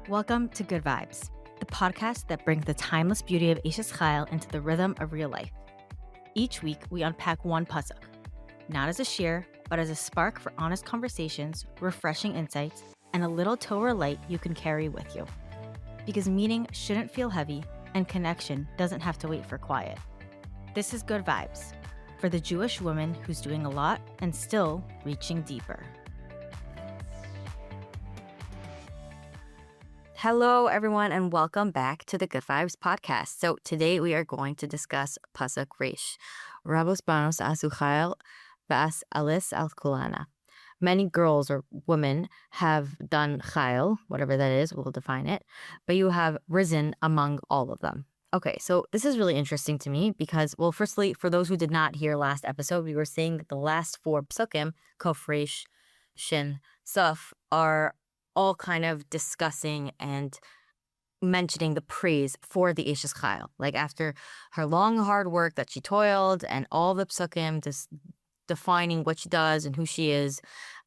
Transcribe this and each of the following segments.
Welcome to Good Vibes, the podcast that brings the timeless beauty of Eishes Chayil into the rhythm of real life. Each week, we unpack one pasuk, not as a shir, but as a spark for honest conversations, refreshing insights, and a little Torah light you can carry with you. Because meaning shouldn't feel heavy, and connection doesn't have to wait for quiet. This is Good Vibes, for the Jewish woman who's doing a lot and still reaching deeper. Hello, everyone, and welcome back to the Good Vibes podcast. So today we are going to discuss pasuk Reish. Rabos banos asu chayil v'as alis al kulana. Many girls or women have done chayil, whatever that is, we'll define it, but you have risen among all of them. Okay, so this is really interesting to me because, well, firstly, for those who did not hear last episode, we were saying that the last four psukim, Kof, Reish, Shin, Saf, are all kind of discussing and mentioning the praise for the Eishes Chayil. Like after her long, hard work that she toiled and all the psukim just defining what she does and who she is,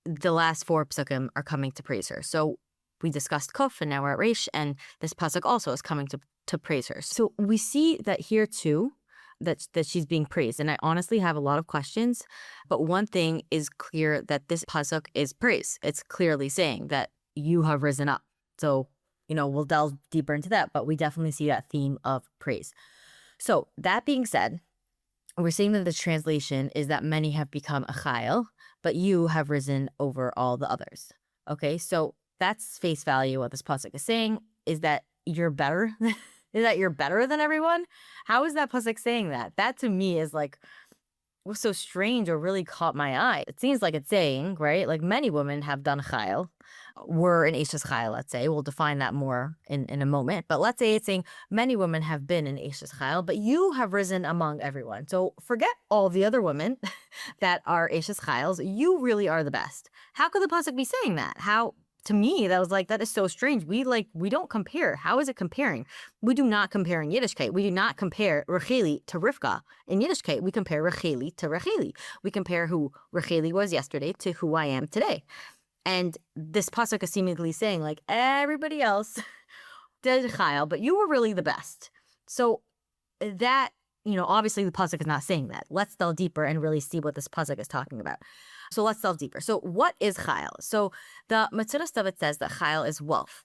the last four psukim are coming to praise her. So we discussed Kof and now we're at Reish, and this pasuk also is coming to praise her. So we see that here too, that she's being praised. And I honestly have a lot of questions, but one thing is clear, that this pasuk is praise. It's clearly saying that you have risen up. So, we'll delve deeper into that, but we definitely see that theme of praise. So that being said, we're seeing that the translation is that many have become a chayil, but you have risen over all the others. Okay, so that's face value. What this pasuk is saying is that you're better. Is that you're better than everyone? How is that pasuk saying that? That to me is like, was so strange or really caught my eye. It seems like it's saying, right, like many women have done chayil, were in Eishes Chayil, let's say. We'll define that more in a moment. But let's say it's saying many women have been in Eishes Chayil, but you have risen among everyone. So forget all the other women that are Eishes Chayils. You really are the best. How could the pasuk be saying that? To me, that was like, that is so strange. We don't compare. How is it comparing? We do not compare in Yiddishkeit. We do not compare Rachelli to Rivka. In Yiddishkeit, we compare Rachelli to Rachelli. We compare who Rachelli was yesterday to who I am today. And this pasuk is seemingly saying, like, everybody else did chayil, but you were really the best. So that, obviously the pasuk is not saying that. Let's delve deeper and really see what this pasuk is talking about. So let's delve deeper. So what is chayil? So the Matzura Stavit says that chayil is wealth,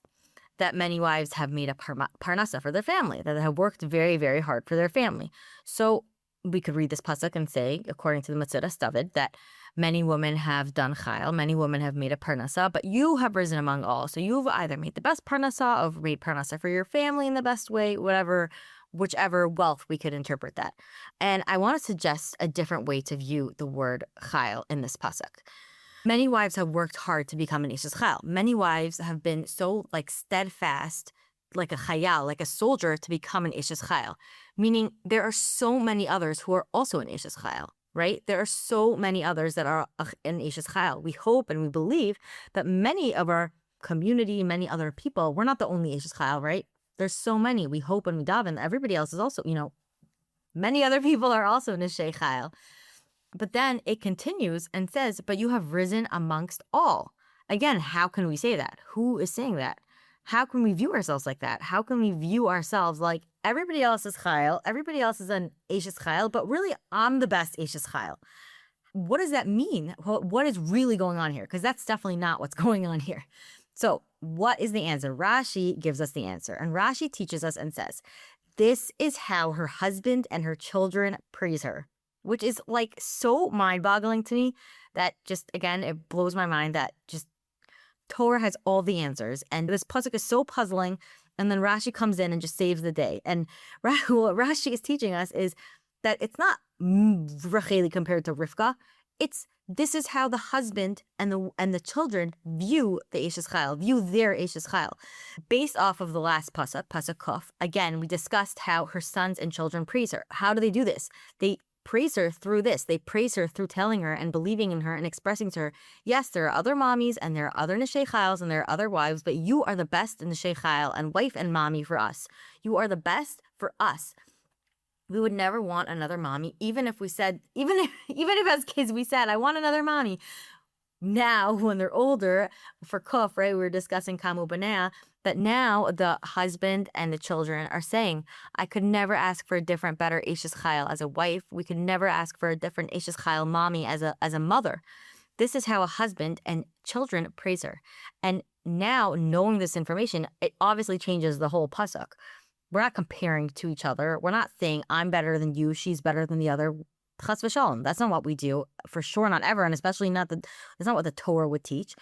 that many wives have made a parnasa for their family, that have worked very, very hard for their family. So we could read this pasuk and say, according to the Matzura Stavit, that many women have done chayil, many women have made a parnasa, but you have risen among all. So you've either made the best parnasa, or made parnasa for your family in the best way, whichever wealth we could interpret that. And I want to suggest a different way to view the word chayil in this pasuk. Many wives have worked hard to become an Eishes Chayil. Many wives have been so steadfast, like a chayal, like a soldier, to become an Eishes Chayil. Meaning there are so many others who are also an Eishes Chayil, right? There are so many others that are in Eishes Chayil. We hope and we believe that many of our community, many other people, we're not the only Eishes Chayil, right? There's so many. We hope and we daven. Everybody else is also, many other people are also Neshei Chayil. But then it continues and says, but you have risen amongst all. Again, how can we say that? Who is saying that? How can we view ourselves like that? How can we view ourselves like everybody else is Chayil, everybody else is an Eishes Chayil, but really I'm the best Eishes Chayil? What does that mean? What is really going on here? Because that's definitely not what's going on here. So what is the answer? Rashi gives us the answer. And Rashi teaches us and says, this is how her husband and her children praise her, which is so mind-boggling to me that just, again, it blows my mind that just Torah has all the answers. And this pasuk is so puzzling. And then Rashi comes in and just saves the day. And what Rashi is teaching us is that it's not Rachelli compared to Rivka. This is how the husband and the children view the Eishes Chayil, view their Eishes Chayil. Based off of the last pasuk Kof, again, we discussed how her sons and children praise her. How do they do this? They praise her through this. They praise her through telling her and believing in her and expressing to her, yes, there are other mommies and there are other Neshei Chayils and there are other wives, but you are the best in Neshei Chayil and wife and mommy for us. You are the best for us. We would never want another mommy, even if as kids we said, I want another mommy. Now, when they're older, for Kuf, right, we were discussing Kamu Banea, that now the husband and the children are saying, I could never ask for a different, better Eishes Chayil as a wife. We could never ask for a different Eishes Chayil mommy as a mother. This is how a husband and children praise her. And now knowing this information, it obviously changes the whole pasuk. We're not comparing to each other. We're not saying I'm better than you, she's better than the other. Chas v'shalom. That's not what we do, for sure, not ever, and especially not that's not what the Torah would teach.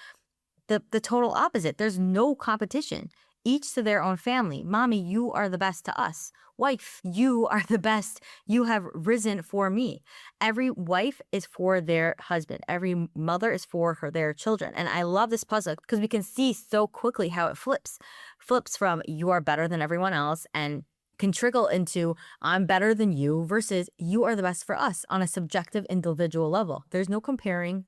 The total opposite. There's no competition. Each to their own family. Mommy, you are the best to us. Wife, you are the best. You have risen for me. Every wife is for their husband. Every mother is for their children. And I love this pasuk because we can see so quickly how it flips. Flips from you are better than everyone else and can trickle into I'm better than you versus you are the best for us on a subjective individual level. There's no comparing.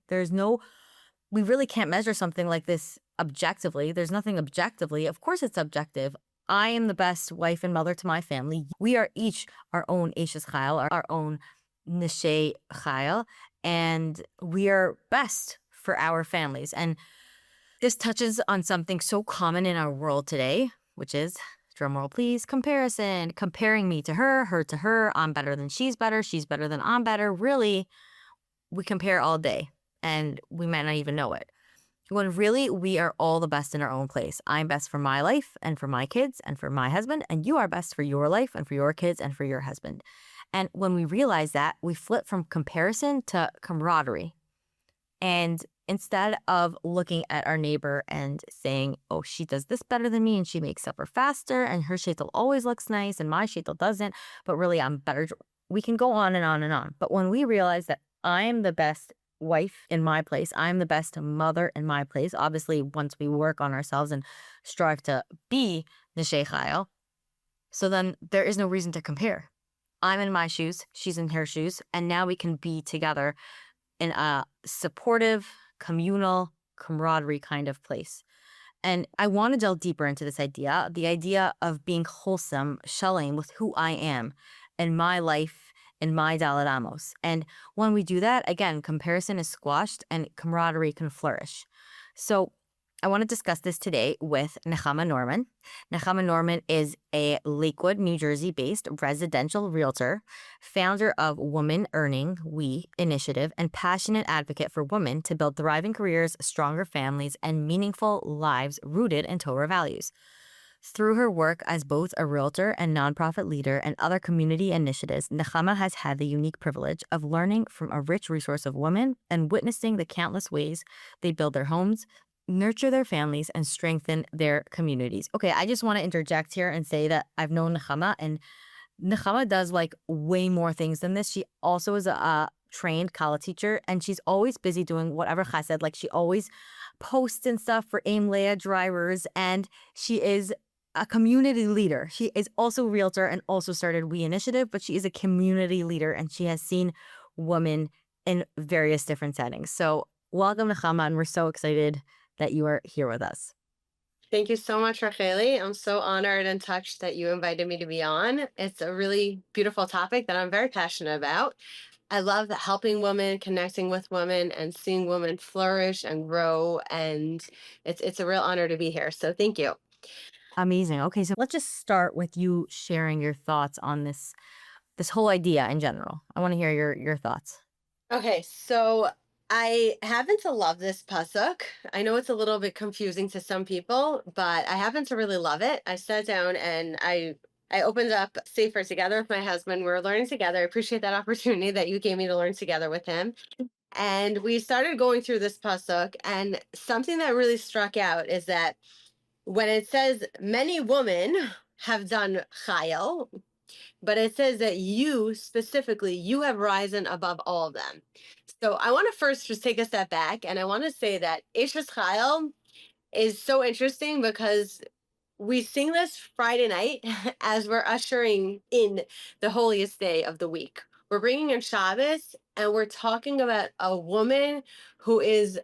We really can't measure something like this objectively. There's nothing objectively. Of course it's objective. I am the best wife and mother to my family. We are each our own Eishes Chayil, our own Nechama Chayil, and we are best for our families. And this touches on something so common in our world today, which is, drumroll please, comparison. Comparing me to her to her. I'm better than she's better than I'm better. Really, we compare all day. And we might not even know it. When really we are all the best in our own place. I'm best for my life and for my kids and for my husband, and you are best for your life and for your kids and for your husband. And when we realize that, we flip from comparison to camaraderie. And instead of looking at our neighbor and saying, oh, she does this better than me and she makes supper faster and her sheitel always looks nice and my sheitel doesn't, but really I'm better. We can go on and on and on. But when we realize that I'm the best wife in my place, I'm the best mother in my place, obviously once we work on ourselves and strive to be Nechama Chayil, so then there is no reason to compare. I'm in my shoes, she's in her shoes, and now we can be together in a supportive, communal, camaraderie kind of place. And I want to delve deeper into this idea, the idea of being wholesome, shalom with who I am in my life, in my Daled Amos. And when we do that, again, comparison is squashed and camaraderie can flourish. So I want to discuss this today with Nechama Norman. Nechama Norman is a Lakewood, New Jersey-based residential realtor, founder of Women Earning We Initiative, and passionate advocate for women to build thriving careers, stronger families, and meaningful lives rooted in Torah values. Through her work as both a realtor and nonprofit leader and other community initiatives, Nechama has had the unique privilege of learning from a rich resource of women and witnessing the countless ways they build their homes, nurture their families, and strengthen their communities. Okay, I just want to interject here and say that I've known Nechama, and Nechama does like way more things than this. She also is a trained Kala teacher, and she's always busy doing whatever chesed. Like she always posts and stuff for Aim Leah drivers, and she is a community leader. She is also a realtor and also started We Initiative, but she is a community leader and she has seen women in various different settings. So welcome, Nechama, and we're so excited that you are here with us. Thank you so much, Rachelli. I'm so honored and touched that you invited me to be on. It's a really beautiful topic that I'm very passionate about. I love that helping women, connecting with women, and seeing women flourish and grow. And it's a real honor to be here. So thank you. Amazing. Okay, so let's just start with you sharing your thoughts on this whole idea in general. I want to hear your thoughts. Okay, so I happen to love this pasuk. I know it's a little bit confusing to some people, but I happen to really love it. I sat down and I opened up Sefer together with my husband. We were learning together. I appreciate that opportunity that you gave me to learn together with him. And we started going through this pasuk, and something that really struck out is that when it says many women have done chayil, but it says that you specifically, you have risen above all of them. So I want to first just take a step back, and I want to say that Eishes Chayil is so interesting because we sing this Friday night as we're ushering in the holiest day of the week. We're bringing in Shabbos, and we're talking about a woman who is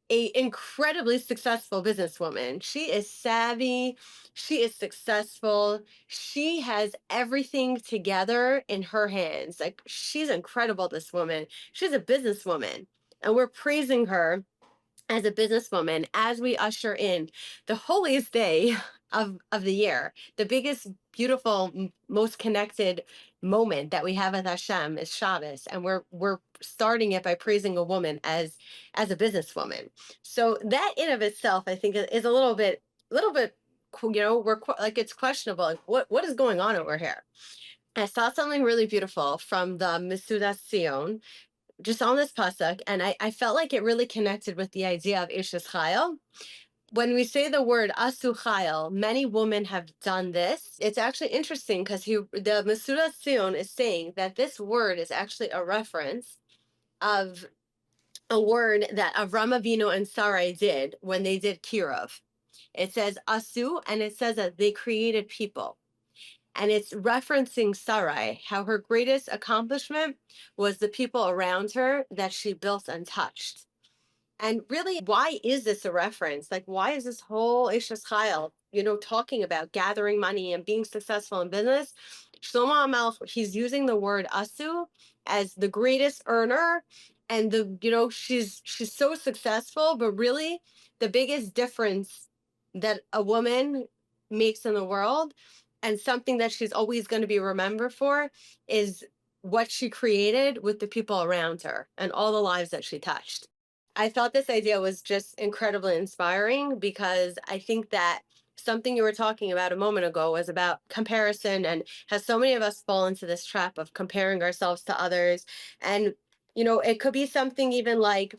a incredibly successful businesswoman. She is savvy. She is successful. She has everything together in her hands. Like, she's incredible, this woman. She's a businesswoman. And we're praising her as a businesswoman as we usher in the holiest day of the year. The biggest, beautiful, most connected moment that we have with Hashem is Shabbos, and we're starting it by praising a woman as a businesswoman. So that in of itself, I think, is a little bit, like, it's questionable. Like, what is going on over here? I saw something really beautiful from the Misudas Zion, just on this pasuk, and I felt like it really connected with the idea of Eishes Chayil. When we say the word Asu Chayil, many women have done this. It's actually interesting because the Misudas Zion is saying that this word is actually a reference of a word that Avram Avinu and Sarai did when they did Kirov. It says Asu, and it says that they created people. And it's referencing Sarai, how her greatest accomplishment was the people around her that she built and touched. And really, why is this a reference? Like, why is this whole Eishes Chayil, talking about gathering money and being successful in business? Shlomo HaMelech, he's using the word asu as the greatest earner, and she's so successful, but really the biggest difference that a woman makes in the world, and something that she's always going to be remembered for, is what she created with the people around her and all the lives that she touched. I thought this idea was just incredibly inspiring, because I think that something you were talking about a moment ago was about comparison, and how so many of us fall into this trap of comparing ourselves to others. And, it could be something even like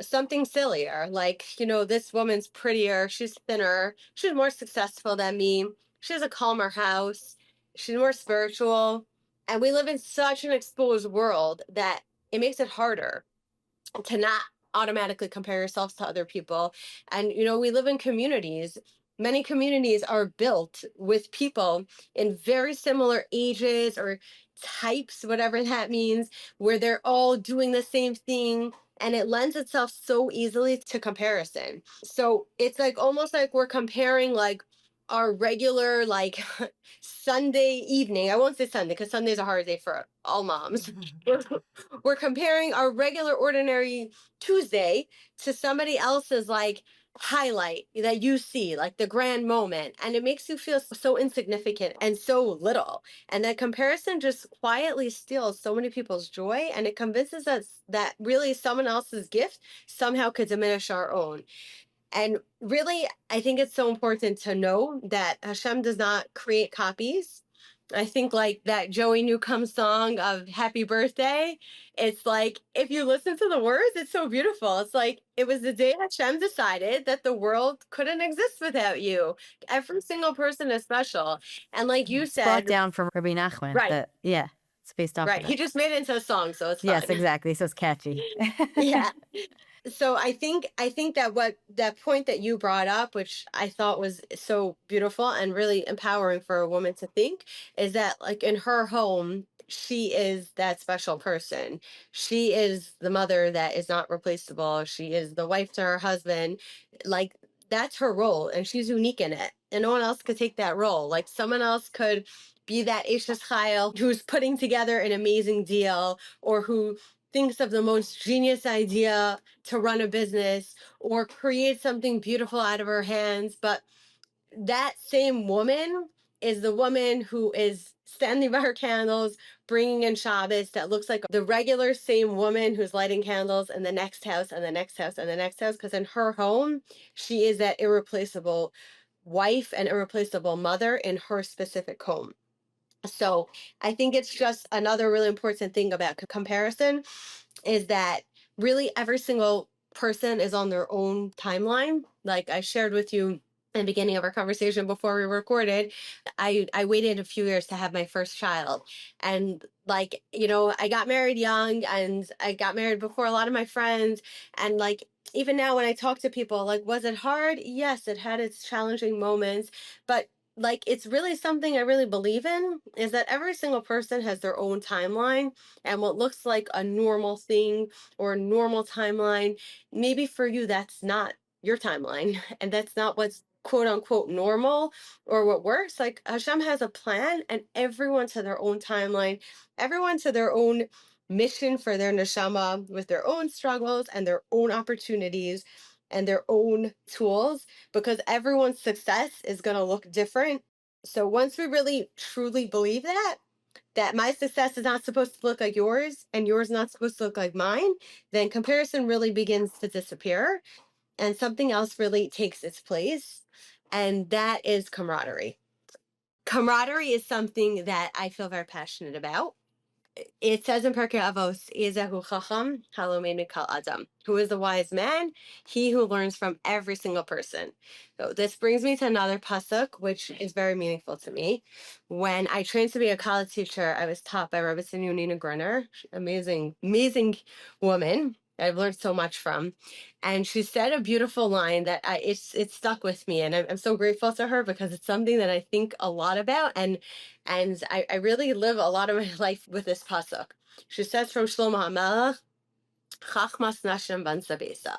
something sillier, like, this woman's prettier, she's thinner, she's more successful than me, she has a calmer house, she's more spiritual. And we live in such an exposed world that it makes it harder to not automatically compare yourselves to other people. And, we live in communities. Many communities are built with people in very similar ages or types, whatever that means, where they're all doing the same thing. And it lends itself so easily to comparison. So it's like almost like we're comparing like our regular, like, Sunday evening. I won't say Sunday because Sunday's a hard day for all moms. We're comparing our regular, ordinary Tuesday to somebody else's, like, highlight that you see, like the grand moment. And it makes you feel so insignificant and so little. And that comparison just quietly steals so many people's joy. And it convinces us that really someone else's gift somehow could diminish our own. And really, I think it's so important to know that Hashem does not create copies. I think like that Joey Newcomb song of Happy Birthday, it's like, if you listen to the words, it's so beautiful. It's like, it was the day Hashem decided that the world couldn't exist without you. Every single person is special. And like you It's brought said, down from Rabbi Nachman. right, Yeah, it's based off right. of He it. just made it into a song, so it's Yes, fun. exactly. So it's catchy. Yeah. So I think that that point that you brought up, which I thought was so beautiful and really empowering for a woman to think, is that like in her home, she is that special person. She is the mother that is not replaceable. She is the wife to her husband. Like, that's her role, and she's unique in it. And no one else could take that role. Like, someone else could be that Eishes Chayil who's putting together an amazing deal, or who thinks of the most genius idea to run a business, or create something beautiful out of her hands. But that same woman is the woman who is standing by her candles, bringing in Shabbos, that looks like the regular same woman who's lighting candles in the next house and the next house and the next house. Because in her home, she is that irreplaceable wife and irreplaceable mother in her specific home. So I think it's just another really important thing about comparison, is that really every single person is on their own timeline. Like I shared with you in the beginning of our conversation before we recorded, I waited a few years to have my first child. And like, I got married young, and I got married before a lot of my friends. And like, even now when I talk to people, like, was it hard? Yes, it had its challenging moments, but like, it's really something I really believe in, is that every single person has their own timeline. And what looks like a normal thing or a normal timeline, maybe for you, that's not your timeline. And that's not what's quote unquote normal or what works. Like, Hashem has a plan, and everyone to their own timeline, everyone to their own mission for their neshama, with their own struggles and their own opportunities. and their own tools, because everyone's success is going to look different. So once we really truly believe that my success is not supposed to look like yours and yours not supposed to look like mine, then comparison really begins to disappear and something else really takes its place. And that is camaraderie. Camaraderie is something that I feel very passionate about. It says in Pirkei Avos, Ezehu Chacham Halomei Mikal Adam. Who is the wise man? He who learns from every single person. So this brings me to another pasuk, which is very meaningful to me. When I trained to be a college teacher, I was taught by Rabbi Nina Grunner, amazing, amazing woman. I've learned so much from, and she said a beautiful line that it stuck with me, and I'm so grateful to her because it's something that I think a lot about, and I really live a lot of my life with this pasuk. She says from Shlomo HaMelech, Chachmas Nashim Ban Sabesa.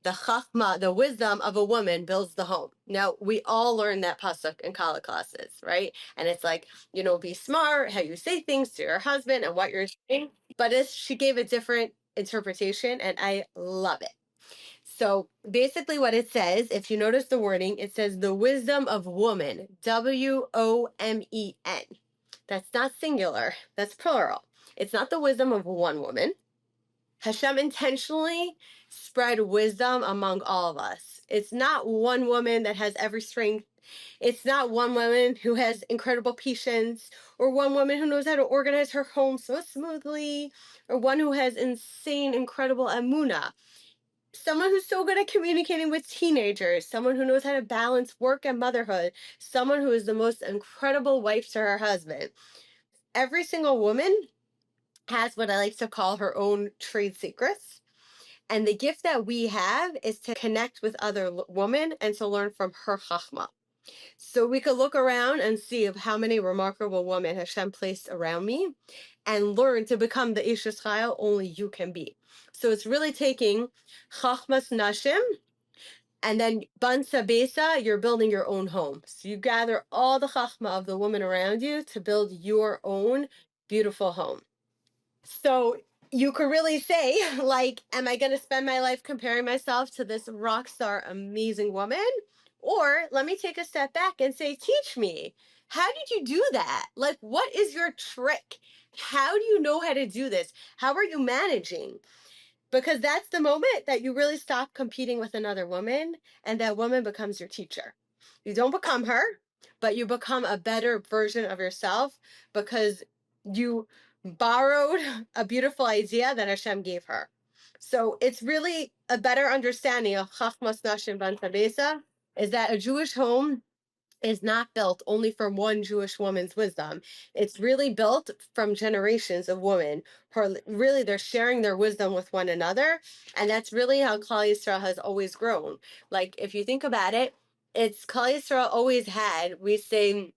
The chachma, the wisdom of a woman builds the home. Now, we all learn that pasuk in college classes, right? And it's like, be smart, how you say things to your husband and what you're saying. But she gave a different interpretation, and I love it. So basically what it says, if you notice the wording, it says the wisdom of woman, Women. That's not singular, that's plural. It's not the wisdom of one woman. Hashem intentionally spread wisdom among all of us. It's not one woman that has every strength. It's not one woman who has incredible patience, or one woman who knows how to organize her home so smoothly, or one who has insane, incredible emunah. Someone who's so good at communicating with teenagers, someone who knows how to balance work and motherhood, someone who is the most incredible wife to her husband. Every single woman has what I like to call her own trade secrets. And the gift that we have is to connect with other women and to learn from her chachma. So we could look around and see of how many remarkable women Hashem placed around me and learn to become the Eishes Chayil only you can be. So it's really taking chachmas nashim, and then ban sabesa, you're building your own home. So you gather all the chachma of the woman around you to build your own beautiful home. So you could really say, like, am I going to spend my life comparing myself to this rock star, amazing woman? Or let me take a step back and say, teach me. How did you do that? Like, what is your trick? How do you know how to do this? How are you managing? Because that's the moment that you really stop competing with another woman, and that woman becomes your teacher. You don't become her, but you become a better version of yourself because you borrowed a beautiful idea that Hashem gave her. So it's really a better understanding of Chachmas Nashim Ban Sabesa, is that a Jewish home is not built only from one Jewish woman's wisdom. It's really built from generations of women who really, they're sharing their wisdom with one another. And that's really how Klal Yisrael has always grown. Like, if you think about it, it's Klal Yisrael always had, we say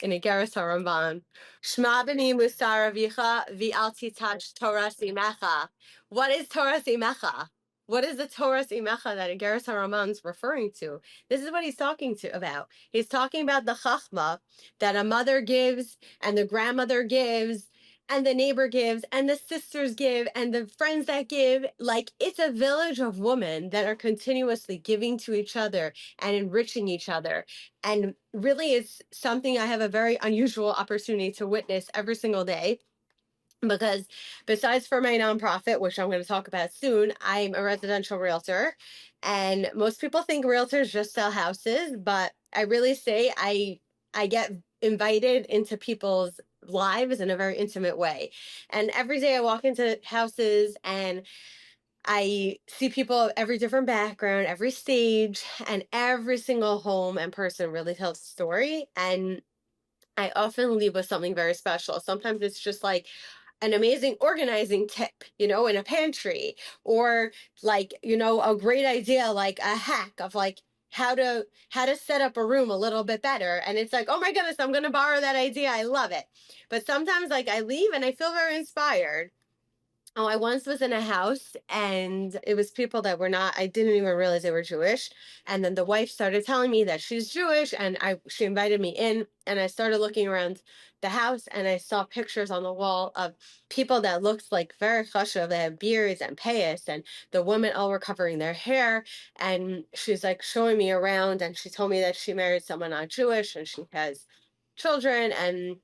in Igeres HaRamban, Shma b'ni musar avicha v'al titach Torah imecha. What is Torah imecha? What is the Torah imecha that Igeres HaRamban is referring to? This is what he's talking about. He's talking about the chachma that a mother gives, and the grandmother gives, and the neighbor gives, and the sisters give, and the friends that give. Like, it's a village of women that are continuously giving to each other and enriching each other. And really, it's something I have a very unusual opportunity to witness every single day. Because besides for my nonprofit, which I'm going to talk about soon, I'm a residential realtor. And most people think realtors just sell houses, but I really say I get invited into people's lives in a very intimate way. And every day I walk into houses and I see people of every different background, every stage, and every single home and person really tells a story. And I often leave with something very special. Sometimes it's just like an amazing organizing tip, in a pantry, or like, a great idea, like a hack of like how to set up a room a little bit better. And it's like, oh my goodness, I'm going to borrow that idea. I love it. But sometimes like I leave and I feel very inspired. Oh, I once was in a house and it was people that were not, I didn't even realize they were Jewish. And then the wife started telling me that she's Jewish and she invited me in and I started looking around the house and I saw pictures on the wall of people that looked like very chashuv. They had beards and payas and the women all were covering their hair. And she's like showing me around and she told me that she married someone not Jewish and she has children and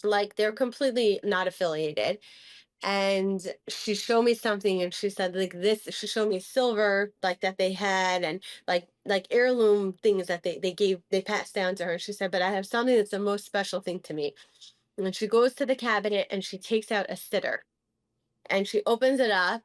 like they're completely not affiliated. And she showed me something and she said like this, she showed me silver like that they had and like heirloom things that they passed down to her. And she said, but I have something that's the most special thing to me. And then she goes to the cabinet and she takes out a sitter and she opens it up,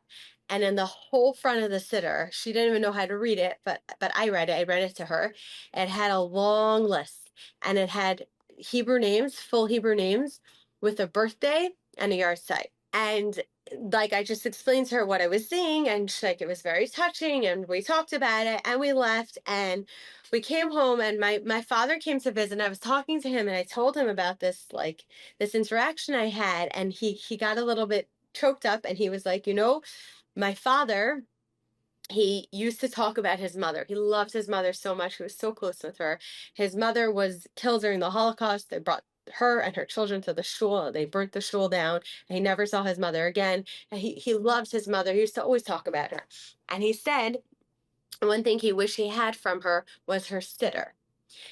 and in the whole front of the sitter, she didn't even know how to read it, but I read it. I read it to her. It had a long list and it had Hebrew names, full Hebrew names, with a birthday and a yard site. And like I just explained to her what I was seeing, and like it was very touching, and we talked about it, and we left, and we came home, and my father came to visit. And I was talking to him, and I told him about this like this interaction I had, and he got a little bit choked up, and he was like, my father, he used to talk about his mother. He loved his mother so much. He was so close with her. His mother was killed during the Holocaust. They brought her and her children to the shul. They burnt the shul down. And he never saw his mother again. And he loved his mother. He used to always talk about her. And he said one thing he wished he had from her was her sitter.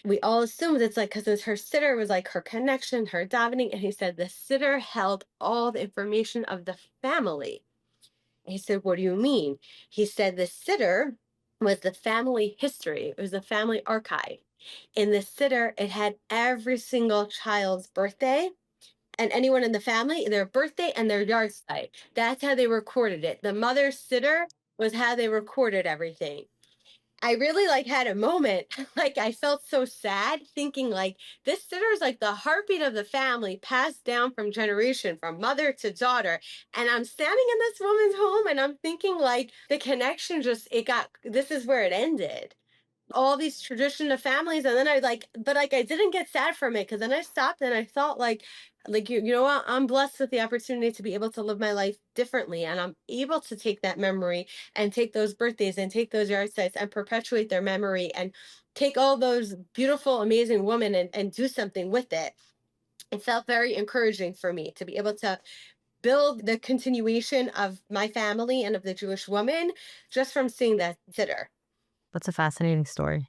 We all assumed it's like because her sitter was like her connection, her davening. And he said the sitter held all the information of the family. He said, what do you mean? He said the sitter was the family history. It was the family archive. In the sitter, it had every single child's birthday and anyone in the family, their birthday and their yard site. That's how they recorded it. The mother's sitter was how they recorded everything. I really like had a moment, like I felt so sad thinking like this sitter is like the heartbeat of the family passed down from generation, from mother to daughter. And I'm standing in this woman's home and I'm thinking like the connection just, this is where it ended. All these tradition of families. And then I didn't get sad from it because then I stopped and I thought like you know what, I'm blessed with the opportunity to be able to live my life differently, and I'm able to take that memory and take those birthdays and take those yard sites and perpetuate their memory and take all those beautiful amazing women and do something with it. It felt very encouraging for me to be able to build the continuation of my family and of the Jewish woman just from seeing that sitter. That's a fascinating story.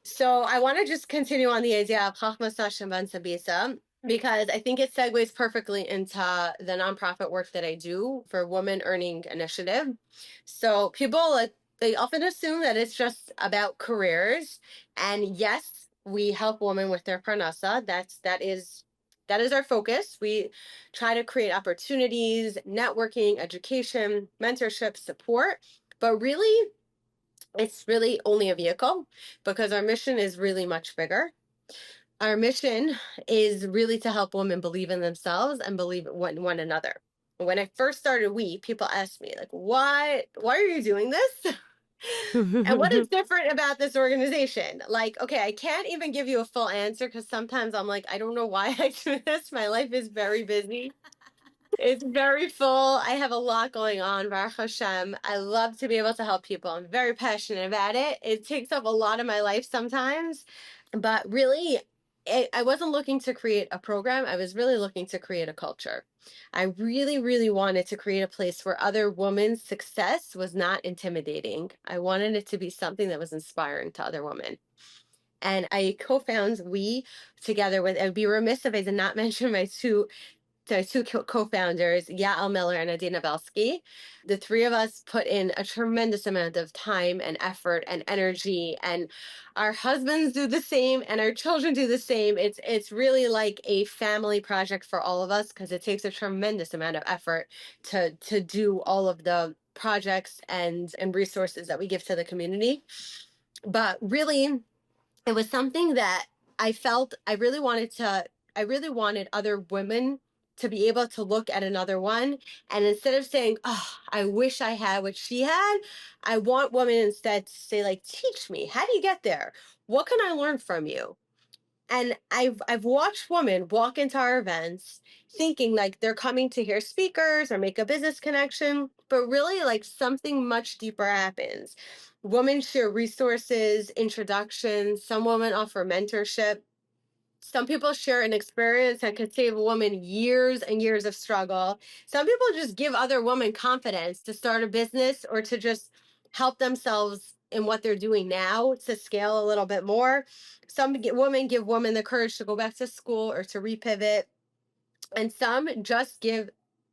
So I want to just continue on the idea of Chachmas Hashem Ben Sabisa because I think it segues perfectly into the nonprofit work that I do for Women Earning Initiative. So people, they often assume that it's just about careers. And yes, we help women with their parnasa. That is our focus. We try to create opportunities, networking, education, mentorship, support. But really, it's really only a vehicle because our mission is really much bigger. Our mission is really to help women believe in themselves and believe in one another. When I first started people asked me like, why are you doing this? And what is different about this organization? Like, okay, I can't even give you a full answer because sometimes I'm like, I don't know why I do this. My life is very busy. It's very full. I have a lot going on, Baruch Hashem. I love to be able to help people. I'm very passionate about it. It takes up a lot of my life sometimes, but really, I wasn't looking to create a program. I was really looking to create a culture. I really, really wanted to create a place where other women's success was not intimidating. I wanted it to be something that was inspiring to other women. And I co-found together with, I'd be remiss if I did not mention my two co-founders, Yael Miller and Adina Belsky. The three of us put in a tremendous amount of time and effort and energy, and our husbands do the same and our children do the same. It's really like a family project for all of us because it takes a tremendous amount of effort to do all of the projects and resources that we give to the community. But really, it was something that I felt I really wanted other women to be able to look at another one. And instead of saying, oh, I wish I had what she had, I want women instead to say, like, teach me. How do you get there? What can I learn from you? And I've watched women walk into our events thinking like they're coming to hear speakers or make a business connection, but really like something much deeper happens. Women share resources, introductions, some women offer mentorship. Some people share an experience that could save a woman years and years of struggle. Some people just give other women confidence to start a business or to just help themselves in what they're doing now to scale a little bit more. Some women give women the courage to go back to school or to repivot. And some just give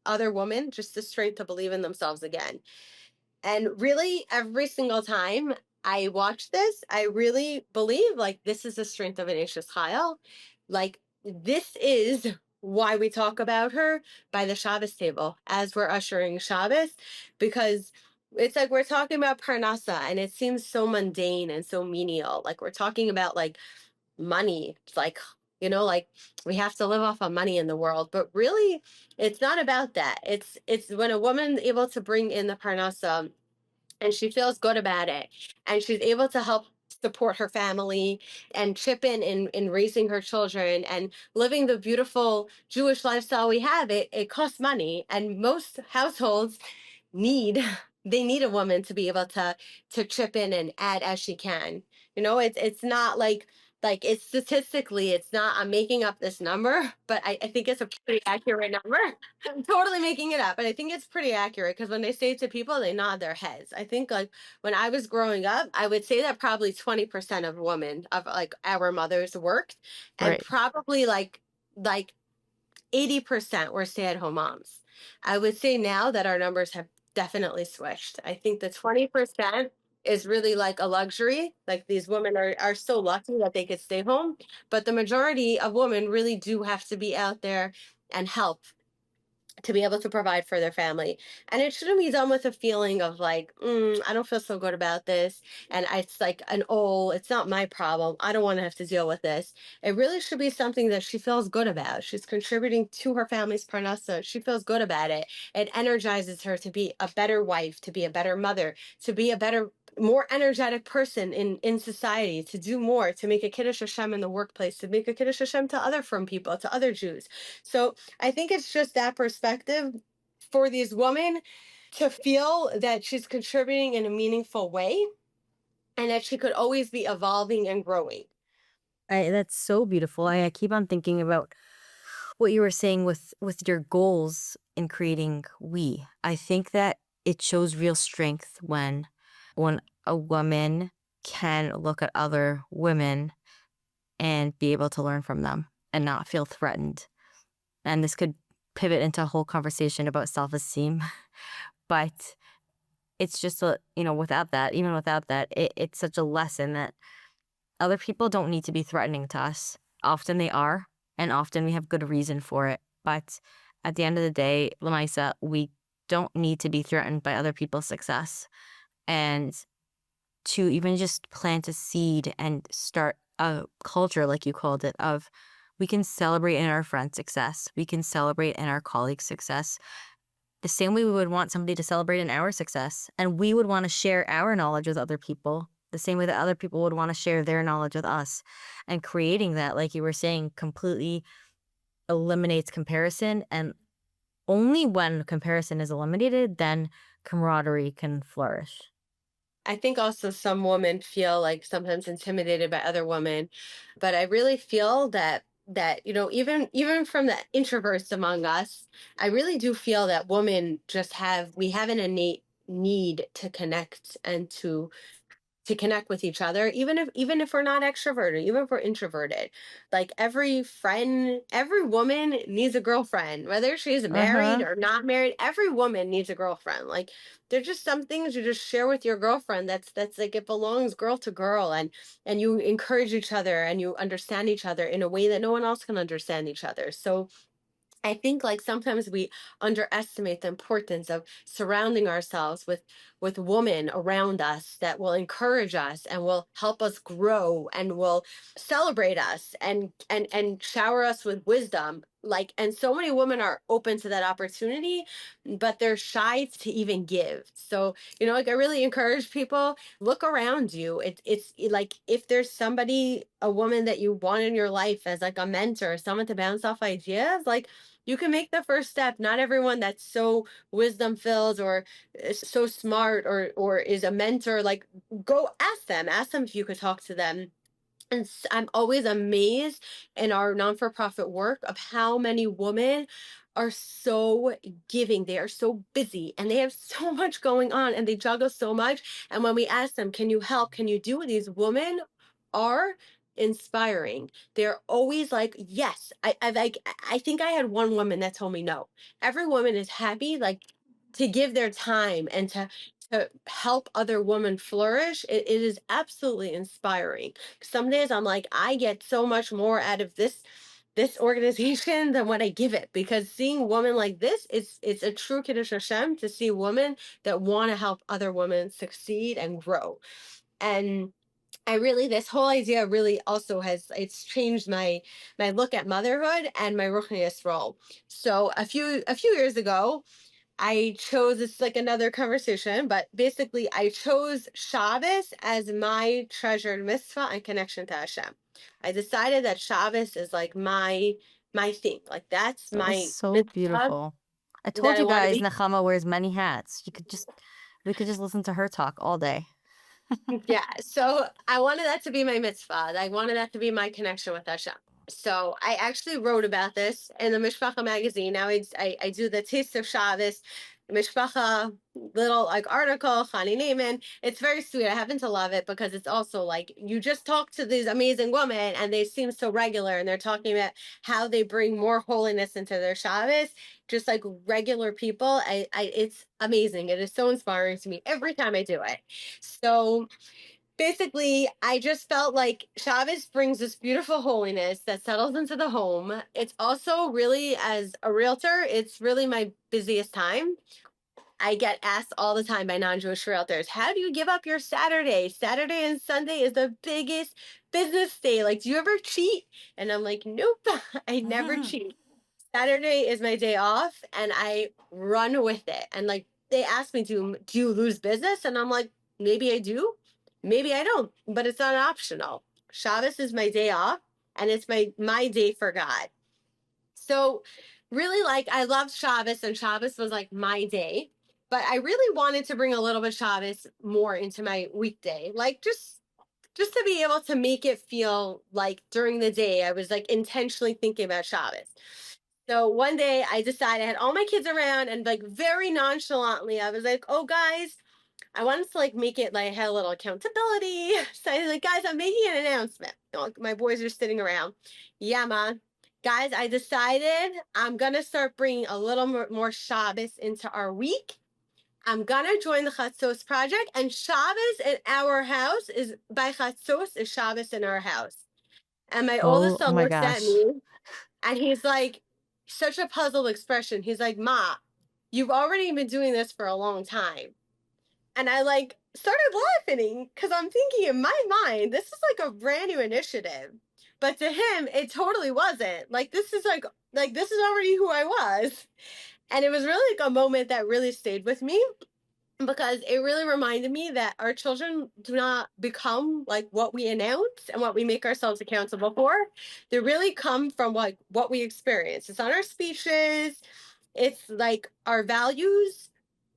other women just the strength to believe in themselves again. And really, every single time I watch this, I really believe like this is the strength of an Eishes Chayil. Like this is why we talk about her by the Shabbos table as we're ushering Shabbos, because it's like we're talking about Parnasa and it seems so mundane and so menial. Like we're talking about like money. It's like, like we have to live off of money in the world, but really it's not about that. It's when a woman's able to bring in the Parnasa and she feels good about it and she's able to help support her family and chip in raising her children and living the beautiful Jewish lifestyle we have. It costs money, and most households need they need a woman to be able to chip in and add as she can. It's not like it's statistically, it's not, I'm making up this number, but I think it's a pretty accurate number. I'm totally making it up, but I think it's pretty accurate because when they say it to people, they nod their heads. I think like when I was growing up, I would say that probably 20% of women of like our mothers worked, and Right. probably like 80% were stay-at-home moms. I would say now that our numbers have definitely switched. I think the 20% is really like a luxury. Like these women are so lucky that they could stay home, but the majority of women really do have to be out there and help to be able to provide for their family. And it shouldn't be done with a feeling of like, I don't feel so good about this. And it's like it's not my problem. I don't want to have to deal with this. It really should be something that she feels good about. She's contributing to her family's parnasa. She feels good about it. It energizes her to be a better wife, to be a better mother, to be a better, more energetic person in society, to do more, to make a Kiddush Hashem in the workplace, to make a Kiddush Hashem to other from people, to other Jews. So I think it's just that perspective for these women to feel that she's contributing in a meaningful way and that she could always be evolving and growing. That's so beautiful. I keep on thinking about what you were saying with your goals in creating we. I think that it shows real strength when a woman can look at other women and be able to learn from them and not feel threatened. And this could pivot into a whole conversation about self-esteem, but it's just even without that, it's such a lesson that other people don't need to be threatening to us. Often they are, and often we have good reason for it. But at the end of the day, Lamaisa, we don't need to be threatened by other people's success. And to even just plant a seed and start a culture, like you called it, of we can celebrate in our friend's success. We can celebrate in our colleague's success. The same way we would want somebody to celebrate in our success. And we would want to share our knowledge with other people the same way that other people would want to share their knowledge with us. And creating that, like you were saying, completely eliminates comparison. And only when comparison is eliminated, then camaraderie can flourish. I think also some women feel like sometimes intimidated by other women, but I really feel that even from the introverts among us, I really do feel that women we have an innate need to connect and to connect with each other, even if we're not extroverted, even if we're introverted. Like every woman needs a girlfriend, whether she's married or not married. Every woman needs a girlfriend. Like there's just some things you just share with your girlfriend that's like it belongs girl to girl, and you encourage each other and you understand each other in a way that no one else can understand each other. So I think like sometimes we underestimate the importance of surrounding ourselves with women around us that will encourage us and will help us grow and will celebrate us and shower us with wisdom Like, and so many women are open to that opportunity, but they're shy to even give. So, like, I really encourage people, look around you. It's like, if there's somebody, a woman that you want in your life as like a mentor, someone to bounce off ideas, like, you can make the first step. Not everyone that's so wisdom filled or is so smart or is a mentor, like, go ask them if you could talk to them. And I'm always amazed in our non-for-profit work of how many women are so giving. They are so busy and they have so much going on and they juggle so much. And when we ask them, can you help? Can you do it? These women are inspiring. They're always like, yes. I think I had one woman that told me no. Every woman is happy, like, to give their time and to help other women flourish. It is absolutely inspiring. Some days I'm like, I get so much more out of this organization than what I give it, because seeing women like this, it's a true Kiddush Hashem to see women that want to help other women succeed and grow. And I really, this whole idea really also it's changed my look at motherhood and my ruchnius role. So a few years ago, I chose, it's like another conversation, but basically I chose Shabbos as my treasured mitzvah and connection to Hashem. I decided that Shabbos is like my thing. Like, that's That is my so mitzvah beautiful. I that told I you want to guys be. Nechama wears many hats. We could just listen to her talk all day. Yeah. So I wanted that to be my mitzvah. I wanted that to be my connection with Hashem. So I actually wrote about this in the Mishpacha magazine. Now I do the Taste of Shabbos, Mishpacha little like article, Chani Naaman. It's very sweet. I happen to love it because it's also like, you just talk to these amazing women and they seem so regular and they're talking about how they bring more holiness into their Shabbos, just like regular people. It's amazing. It is so inspiring to me every time I do it. So basically, I just felt like Shabbos brings this beautiful holiness that settles into the home. It's also really, as a realtor, it's really my busiest time. I get asked all the time by non-Jewish realtors, how do you give up your Saturday? Saturday and Sunday is the biggest business day. Like, do you ever cheat? And I'm like, nope, I never cheat. Saturday is my day off and I run with it. And like, they ask me, do you lose business? And I'm like, maybe I do, maybe I don't, but it's not optional. Shabbos is my day off and it's my day for God. So really, like, I loved Shabbos and Shabbos was like my day, but I really wanted to bring a little bit of Shabbos more into my weekday. Like, just to be able to make it feel like during the day I was like intentionally thinking about Shabbos. So one day I decided, I had all my kids around and like very nonchalantly, I was like, oh guys, I wanted to like make it like I had a little accountability. So I was like, guys, I'm making an announcement. My boys are sitting around. Yeah, man. Guys, I decided I'm going to start bringing a little more Shabbos into our week. I'm going to join the Chatzos project, and Shabbos in our house is by Chatzos is Shabbos in our house. And my oldest Oh son my looks at gosh. me and he's like, such a puzzled expression. He's like, Ma, you've already been doing this for a long time. And I like started laughing because I'm thinking in my mind, this is like a brand new initiative. But to him, it totally wasn't. Like, this is like this is already who I was. And it was really like a moment that really stayed with me, because it really reminded me that our children do not become like what we announce and what we make ourselves accountable for. They really come from like what we experience. It's on our speeches. It's like our values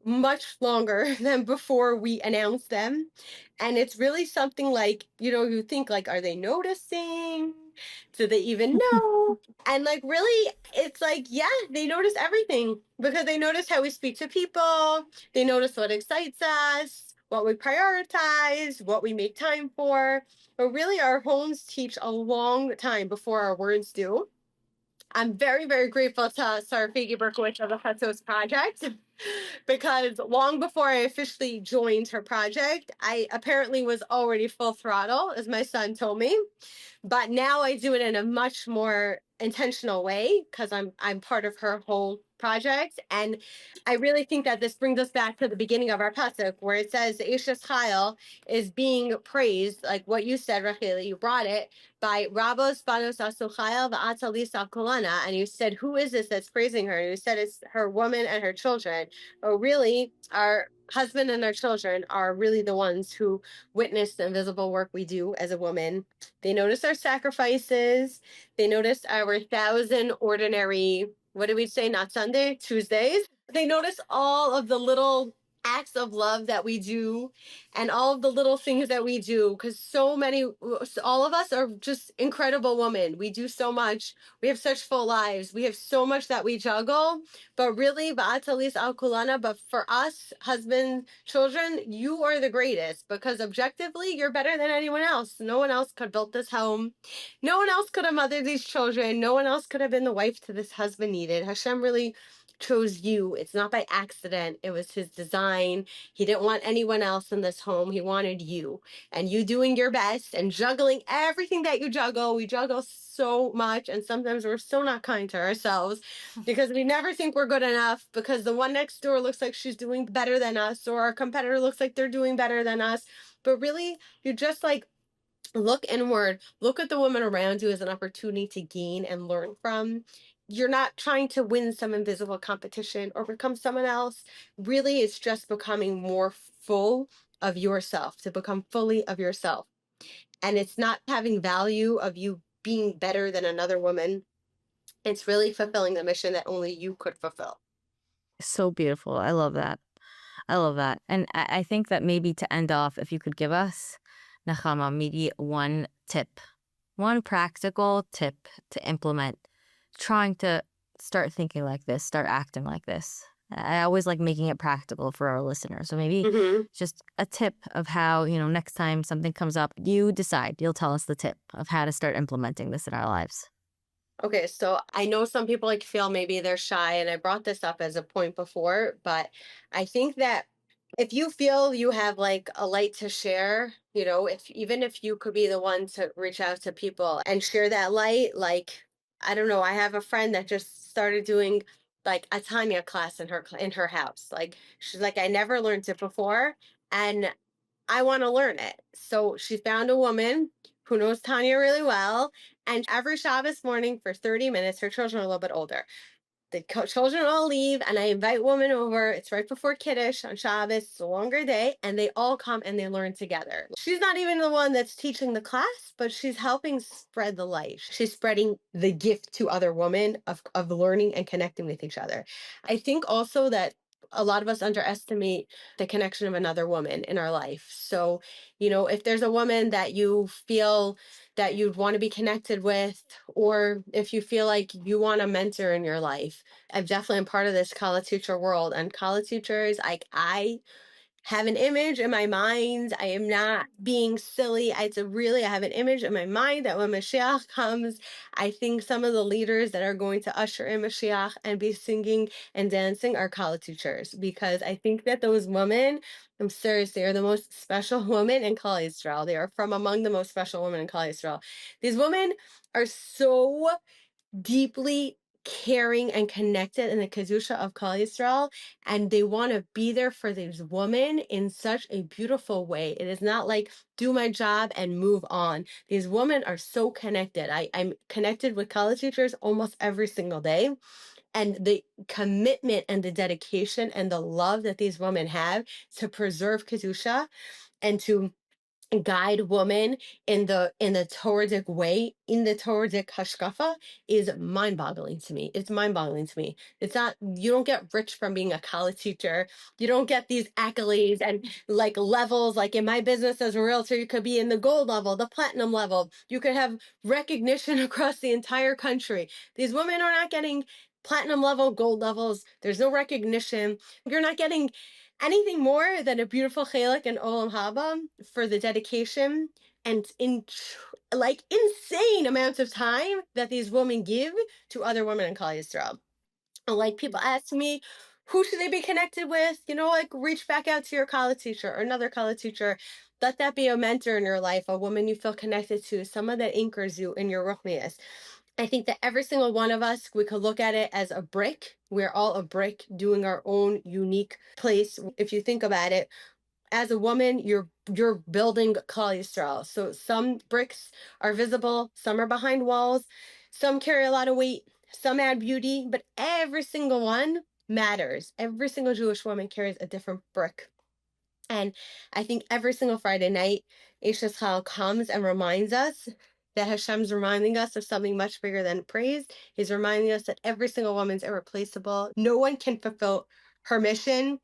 much longer than before we announce them. And it's really something like, you think like, are they noticing? Do they even know? And like, really, it's like, yeah, they notice everything because they notice how we speak to people. They notice what excites us, what we prioritize, what we make time for. But really, our homes teach a long time before our words do. I'm very, very grateful to Sarah Figi Berkowitz of the Chatzos Project, because long before I officially joined her project, I apparently was already full throttle, as my son told me. But now I do it in a much more intentional way because I'm part of her whole project. And I really think that this brings us back to the beginning of our pasuk, where it says Eishes Chayil is being praised, like what you said, Rachelli, you brought it, by Rabos Banos Asu Chayil Va'atalis Kulana. And you said, who is this that's praising her? And you said it's her woman and her children. But really, our husband and our children are really the ones who witness the invisible work we do as a woman. They notice our sacrifices. They notice our 1,000 ordinary, what do we say, not Sunday, Tuesdays. They notice all of the little acts of love that we do and all of the little things that we do, because so many, all of us are just incredible women. We do so much. We have such full lives. We have so much that we juggle, but really, ba'atalis al kulana, but for us, husband, children, you are the greatest, because objectively, you're better than anyone else. No one else could have built this home. No one else could have mothered these children. No one else could have been the wife to this husband needed. Hashem really chose you. It's not by accident. It was his design. He didn't want anyone else in this home. He wanted you, and you doing your best and juggling everything that you juggle. We juggle so much, and sometimes we're so not kind to ourselves because we never think we're good enough, because the one next door looks like she's doing better than us, or our competitor looks like they're doing better than us. But really, you just like look inward, look at the woman around you as an opportunity to gain and learn from. You're not trying to win some invisible competition or become someone else. Really, it's just becoming more full of yourself, to become fully of yourself. And it's not having value of you being better than another woman. It's really fulfilling the mission that only you could fulfill. So beautiful. I love that. I love that. And I think that maybe to end off, if you could give us, Nechama, maybe one tip, one practical tip to implement, trying to start thinking like this, start acting like this. I always like making it practical for our listeners. So maybe just a tip of how, next time something comes up, you decide, you'll tell us the tip of how to start implementing this in our lives. Okay, so I know some people like feel maybe they're shy, and I brought this up as a point before, but I think that if you feel you have like a light to share, if even if you could be the one to reach out to people and share that light, like I don't know, I have a friend that just started doing like a Tanya class in her house. Like she's like, I never learned it before, and I want to learn it. So she found a woman who knows Tanya really well. And every Shabbos morning for 30 minutes, her children are a little bit older. The children all leave, and I invite women over. It's right before Kiddush on Shabbos. It's a longer day, and they all come and they learn together. She's not even the one that's teaching the class, but she's helping spread the light. She's spreading the gift to other women of learning and connecting with each other. I think also that a lot of us underestimate the connection of another woman in our life. So, if there's a woman that you feel that you'd want to be connected with, or if you feel like you want a mentor in your life, I've definitely am part of this college teacher world, and college teachers, like I have an image in my mind. I am not being silly. I have an image in my mind that when Mashiach comes, I think some of the leaders that are going to usher in Mashiach and be singing and dancing are college teachers, because I think that those women, I'm serious, they are the most special women in Klal Yisrael. They are from among the most special women in Klal Yisrael. These women are so deeply caring and connected in the Kedusha of Klal Yisrael, and they want to be there for these women in such a beautiful way. It is not like do my job and move on. These women are so connected. I'm connected with college teachers almost every single day, and the commitment and the dedication and the love that these women have to preserve Kedusha and to guide woman in the Toradic way, in the Toradic hashkafa, is mind-boggling to me. It's mind-boggling to me. It's not, you don't get rich from being a college teacher. You don't get these accolades and like levels. Like in my business as a realtor, you could be in the gold level, the platinum level. You could have recognition across the entire country. These women are not getting platinum level, gold levels. There's no recognition. You're not getting anything more than a beautiful chelik and olam haba for the dedication and like insane amounts of time that these women give to other women in Klal Yisrael. And like people ask me, who should they be connected with? Like reach back out to your college teacher or another college teacher. Let that be a mentor in your life, a woman you feel connected to, someone that anchors you in your ruchnius. I think that every single one of us, we could look at it as a brick. We're all a brick doing our own unique place. If you think about it, as a woman, you're building Klal Yisrael. So some bricks are visible, some are behind walls, some carry a lot of weight, some add beauty, but every single one matters. Every single Jewish woman carries a different brick. And I think every single Friday night, Eishes Chayil comes and reminds us that Hashem's reminding us of something much bigger than praise. He's reminding us that every single woman's irreplaceable. No one can fulfill her mission,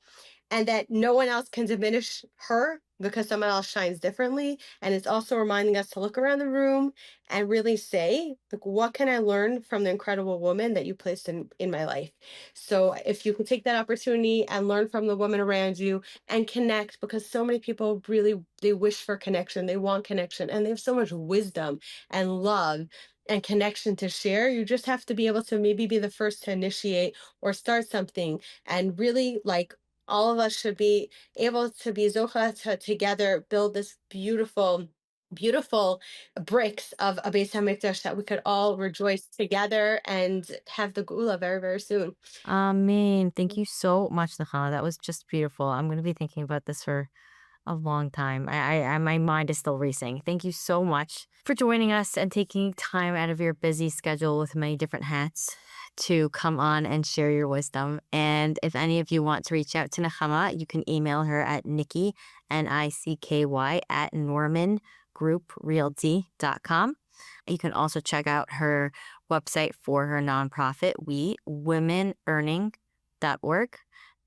and that no one else can diminish her because someone else shines differently. And it's also reminding us to look around the room and really say, like, what can I learn from the incredible woman that you placed in my life? So if you can take that opportunity and learn from the woman around you and connect, because so many people really, they wish for connection, they want connection, and they have so much wisdom and love and connection to share. You just have to be able to maybe be the first to initiate or start something, and really, like, all of us should be able to be zocha to together build this beautiful, beautiful bricks of a Beis Hamikdash that we could all rejoice together and have the Gula very, very soon. Amen. Thank you so much, Nechama. That was just beautiful. I'm going to be thinking about this for a long time. My mind is still racing. Thank you so much for joining us and taking time out of your busy schedule with many different hats to come on and share your wisdom. And if any of you want to reach out to Nechama, you can email her at Nikki, N-I-C-K-Y, at normanGroupRealty.com. You can also check out her website for her nonprofit, womenearning.org.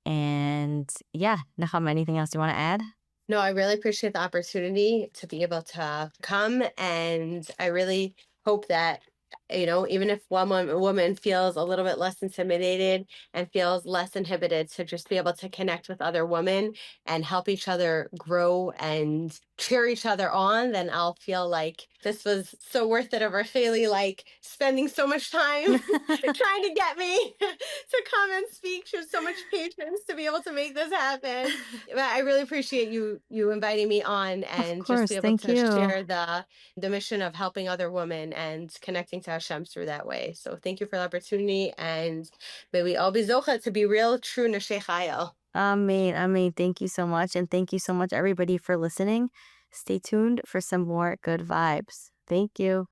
And yeah, Nechama, anything else you want to add? No, I really appreciate the opportunity to be able to come, and I really hope that, even if woman feels a little bit less intimidated and feels less inhibited, to just be able to connect with other women and help each other grow and cheer each other on, then I'll feel like this was so worth it of Rachelli, like spending so much time trying to get me to come and speak. She has so much patience to be able to make this happen. But I really appreciate you inviting me on Of and just course. be able Thank to you. share the mission of helping other women and connecting to Hashem through that way. So thank you for the opportunity, and may we all be zocha to be real, true Neshei Chayil. Amen. Thank you so much. And thank you so much, everybody, for listening. Stay tuned for some more good vibes. Thank you.